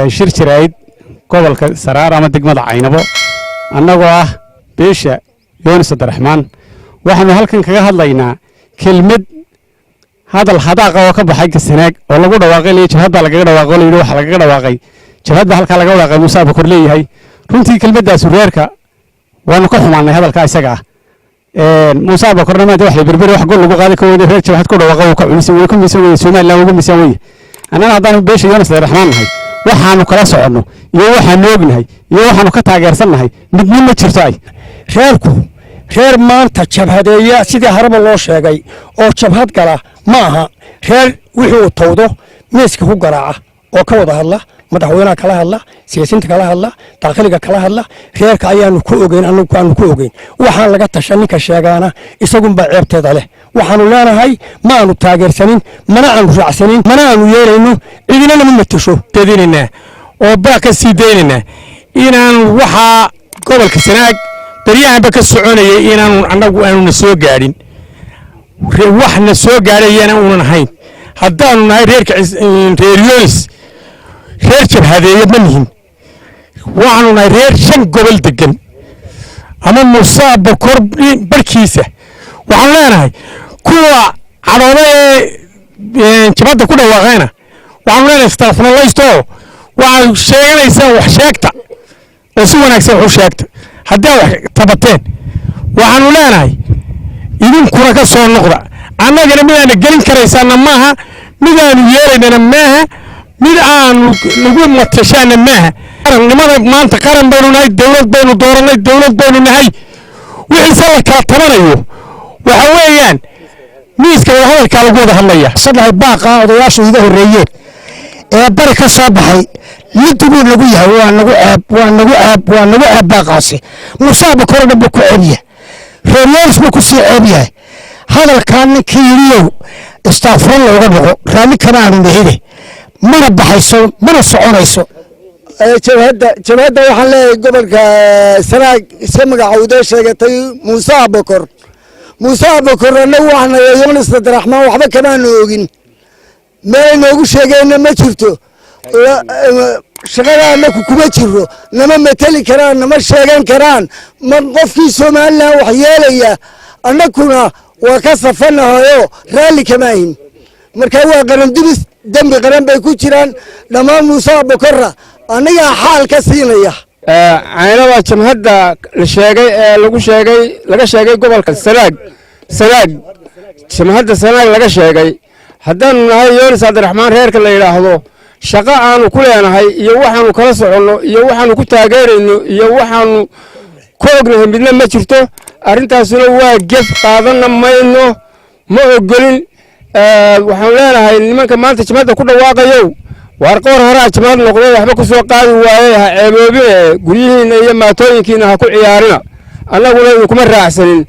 shir jirayd gobolka Saraar ama degmada Caynabo annagoo ah beesha Yoonis Abdiraxmaan waxaanu halkan kaga hadlaynaa kelmad hadal hadaaqa oo ka baxay Sanaag oo lagu dhawaaqay jabhadda laga dhawaaqay waxa laga dhawaaqay jabhadda halka laga dhawaaqay Muuse Bakar leeyahay runtii kelmaddaas reerka waanu ka xumaanay hadalka isaga Muuse Bakar ma wax berber wax gol lagu qaaday kooxda reer jabhad ku dhawaaqay oo ka cunisa way ku miisay Soomaaliland ugu miisay way anana hadaan beesha Yoonis Abdiraxmaan nahay waxaanu kala socono iyo waxaanu ognahay iyo waxaanu ka taageersanahay midna ma jirto ay reerku reer maanta jabhadeeya sidii haraba loo sheegay oo jabhad gala ma aha reer wixii tawdo miiska ku garaaca oo ka wada hadla madaxweynaha kala hadla siyaasiyiinta kala hadla daaqliga kala hadla reerka ayaanu ku ogeyn anagu ku ogeyn waxaan laga tashan ninka sheegana isagu ba ceebteeda leh waxaanu leenahay ma aanu taageersanin mana aanu raacsanin mana aanu yeelayno cidina lama matasho dadinina oo baa ka sii deynina inaan waxa gobolka Sanaag bariyahanba ka soconayay inaan anagu aanu soo gaadhin waxna soo gaarayana uunan ahayn haddaanu nahay reer Yoonis reer jabhadeeya ma nihin waxaanu nahay reer shan gobol degan ama Muuse Bakar barkiisa waxaan leenahay kuwa cadooda jabhadda ku dhawaaqayna waxaan leenahay istaafnalaysto waxay sheeganaysaa wax sheegta oo si wanaagsan wax u sheegta haddii wax tabateen waxaanu leenahay idinkuna ka soo noqda annagana midaan gelin karaysana maaha midaan yeelaynana maaha mid aan lagu matashana maaha qaranimada maanta qaran baynu nahay dawlad baynu dooranay dawlad baynu nahay wixii la kala tabanayo waxa weeyaan miiska hadalka lagu wada hadlaya saddex baaqa odayaashu iga horeeyeen ee bari ka soo baxay miduu lagu yahay waa nagu ceeb baaqaasi Muuse Bakar dhanba ku ceebiya reeryaas ku sii ceebiya hadalkan kiiriyo istaafran looga dhago raali kana aanu leeyahay mana baxayso mana soconayso jabhadda waxaan leeyahay gobolka Sanaag magacaawda sheegatay Muuse Bakar anagu waxna Yoonis Abdiraxmaan waxba kama noogin meel noogu sheegayna ma jirto shaqadaana kuma jiro nama matali karaan nama sheegan karaan ma qofkii Soomaaliland wax yeelaya annaguna waa ka safanahayo raali kama ahin marka waa qaran dibis dambi qaran bay ku jiraan dhamaan Muuse Bakar aniga xaal ka siinaya caynaba jabhadda la sheegay laga sheegay gobolka Sanaag jabhadda Sanaag laga sheegay haddaan nahay Yoonis Abdiraxmaan reerka la yiraahdo shaqo aanu ku leenahay iyo waxaanu kala socono iyo waxaanu ku taageerayno iyo waxaanu ku ognahay midna ma jirto arintaasuna waa gef qaadana mayno ma ogolin waxaan leenahay nimanka maanta jabhadda ku dhawaaqayo warqoor hore jabhad noqday waxba ku soo qaadi waayay ha ceeboobe guriyihiina iyo maatooyinkiina ha ku ciyaarina annaguna kuma raacsanin